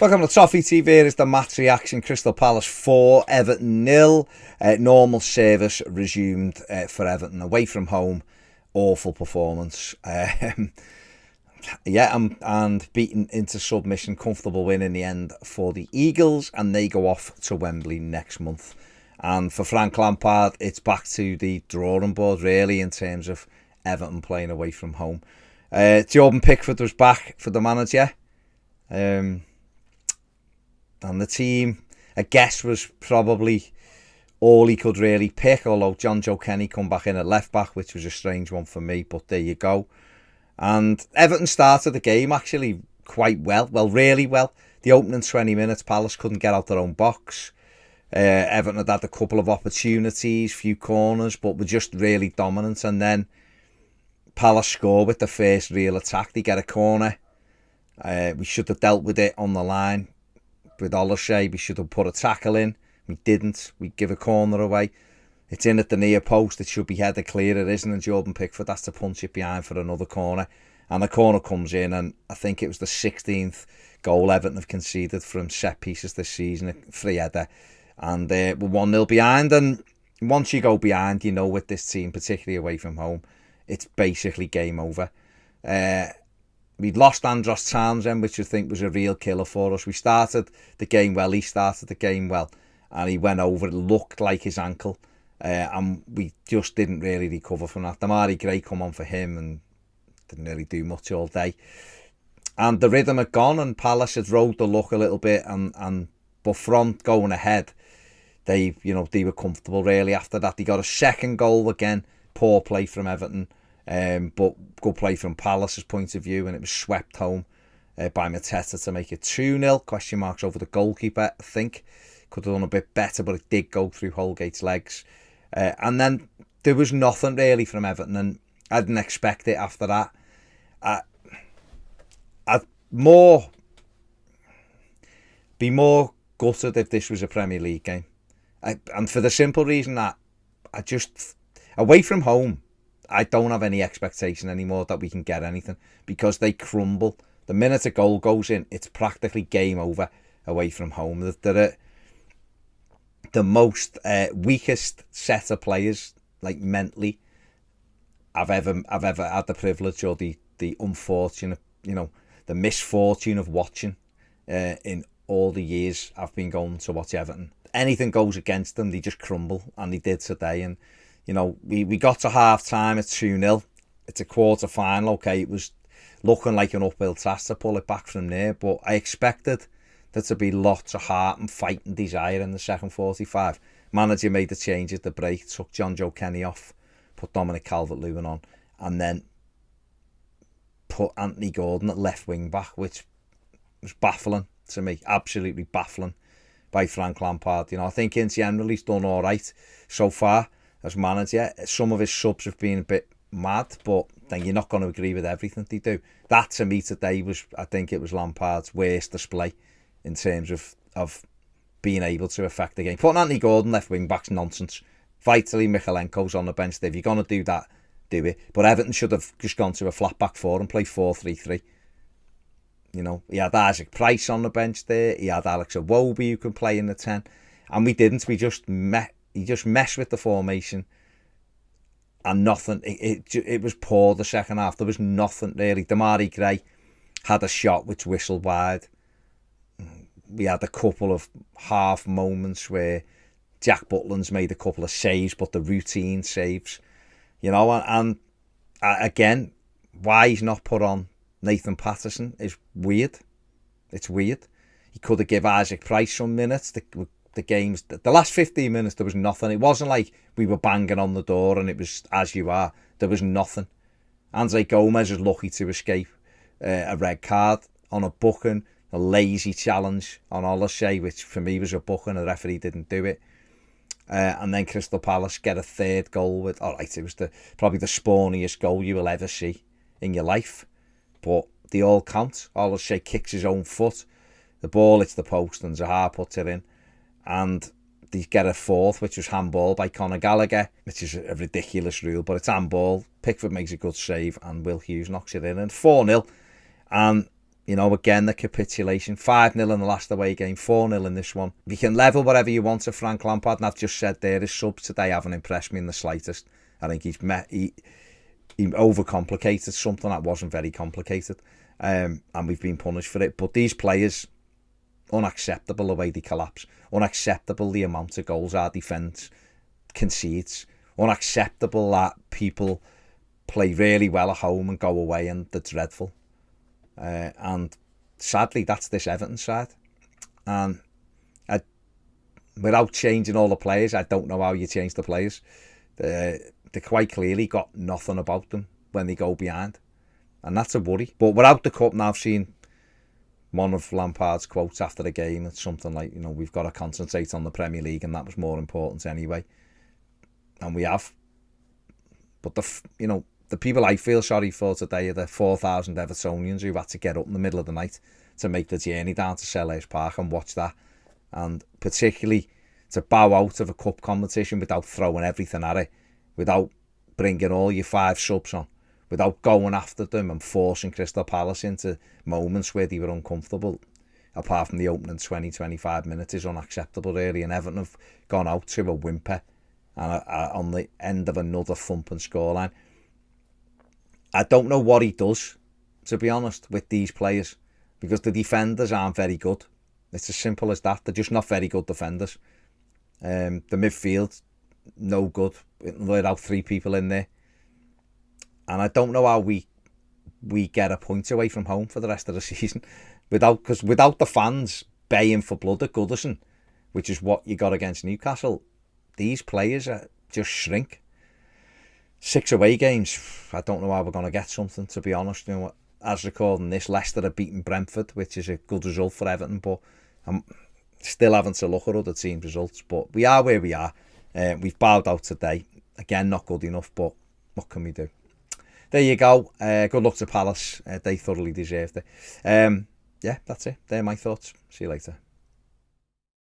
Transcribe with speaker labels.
Speaker 1: Welcome to Toffee TV. It's the match reaction. Crystal Palace 4, Everton 0. Normal service resumed for Everton away from home. Awful performance. And beaten into submission. Comfortable win in the end for the Eagles, and they go off to Wembley next month. And for Frank Lampard, it's back to the drawing board really in terms of Everton playing away from home. Jordan Pickford was back for the manager. And the team, I guess, was probably all he could really pick, although John Joe Kenny come back in at left back, which was a strange one for me, but there you go. And Everton started the game actually quite well, really well. The opening 20 minutes, Palace couldn't get out their own box. Everton had a couple of opportunities, few corners, but were just really dominant. And then Palace score with the first real attack. They get a corner. We should have dealt with it on the line. With Olise, we should have put a tackle in. We didn't. We give a corner away. It's in at the near post. It should be headed clear. It isn't. And Jordan Pickford has to punch it behind for another corner. And the corner comes in. And I think it was the 16th goal Everton have conceded from set pieces this season. A free header. And we're 1-0 behind. And once you go behind, you know with this team, particularly away from home, it's basically game over. We'd lost Andros Townsend, which I think was a real killer for us. We started the game well. He started the game well. And he went over. It looked like his ankle. And we just didn't really recover from that. Damari Gray come on for him and didn't really do much all day. And the rhythm had gone and Palace had rode the luck a little bit. But front going ahead, they were comfortable really after that. They got a second goal again. Poor play from Everton. But good play from Palace's point of view, and it was swept home by Mathew to make it 2-0. Question marks over the goalkeeper, I think. Could have done a bit better, but it did go through Holgate's legs. And then there was nothing really from Everton, and I didn't expect it after that. I'd be more gutted if this was a Premier League game. And for the simple reason that away from home, I don't have any expectation anymore that we can get anything because they crumble. The minute a goal goes in, it's practically game over away from home. They're the most weakest set of players, like mentally, I've ever had the privilege or the unfortunate, the misfortune of watching in all the years I've been going to watch Everton. Anything goes against them, they just crumble, and they did today. And we got to half time at 2-0. It's a quarter final. Okay, it was looking like an uphill task to pull it back from there, but I expected there to be lots of heart and fight and desire in the second 45. Manager made the change at the break, took John Joe Kenny off, put Dominic Calvert-Lewin on, and then put Anthony Gordon at left wing back, which was baffling to me, absolutely baffling by Frank Lampard. I think in general he's done all right so far as manager. Some of his subs have been a bit mad, but then you're not going to agree with everything they do. That to me today I think it was Lampard's worst display in terms of being able to affect the game. Putting Anthony Gordon left wing back's nonsense. Vitali Michalenko's on the bench. If you're going to do that, do it. But Everton should have just gone to a flat back four and play 4-3-3. He had Isaac Price on the bench there. He had Alex Iwobi who can play in the 10. And we didn't. He just messed with the formation. And nothing. It was poor the second half. There was nothing really. Damari Gray had a shot which whistled wide. We had a couple of half moments where Jack Butland's made a couple of saves, but the routine saves, and again, why he's not put on Nathan Patterson is weird. It's weird. He could have given Isaac Price some minutes. The games, the last 15 minutes, there was nothing. It wasn't like we were banging on the door and it was as you are. There was nothing. Andre Gomez was lucky to escape a red card on a booking. A lazy challenge on Olise, which for me was a booking. The referee didn't do it. And then Crystal Palace get a third goal with, it was probably the spawniest goal you will ever see in your life. But they all count. Olise kicks his own foot. The ball hits the post and Zaha puts it in. And they get a fourth, which was handball by Conor Gallagher, which is a ridiculous rule, but it's handball. Pickford makes a good save and Will Hughes knocks it in. And 4-0. And You know, again, the capitulation. 5-0 in the last away game, 4-0 in this one. You can level whatever you want to Frank Lampard, and I've just said there, his subs today haven't impressed me in the slightest. I think he overcomplicated something that wasn't very complicated, and we've been punished for it. But these players, unacceptable the way they collapse, unacceptable the amount of goals our defence concedes, unacceptable that people play really well at home and go away and they're dreadful. And sadly, that's this Everton side. And without changing all the players, I don't know how you change the players. They quite clearly got nothing about them when they go behind. And that's a worry. But without the cup, now I've seen one of Lampard's quotes after the game. It's something like, you know, we've got to concentrate on the Premier League, and that was more important anyway. And we have. But the people I feel sorry for today are the 4,000 Evertonians who had to get up in the middle of the night to make the journey down to Selhurst Park and watch that. And particularly to bow out of a cup competition without throwing everything at it, without bringing all your 5 subs on, without going after them and forcing Crystal Palace into moments where they were uncomfortable, apart from the opening 20-25 minutes, is unacceptable really. And Everton have gone out to a whimper and on the end of another thumping scoreline. I don't know what he does, to be honest, with these players, because the defenders aren't very good. It's as simple as that. They're just not very good defenders. The midfield, no good. Without 3 people in there. And I don't know how we get a point away from home for the rest of the season because without the fans baying for blood at Goodison, which is what you got against Newcastle, these players just shrink. 6 away games. I don't know how we're going to get something, to be honest. You know, as recording this, Leicester have beaten Brentford, which is a good result for Everton, but I'm still having to look at other teams' results. But we are where we are. We've bowed out today. Again, not good enough, but what can we do? There you go. Good luck to Palace. They thoroughly deserved it. Yeah, that's it. They're my thoughts. See you later.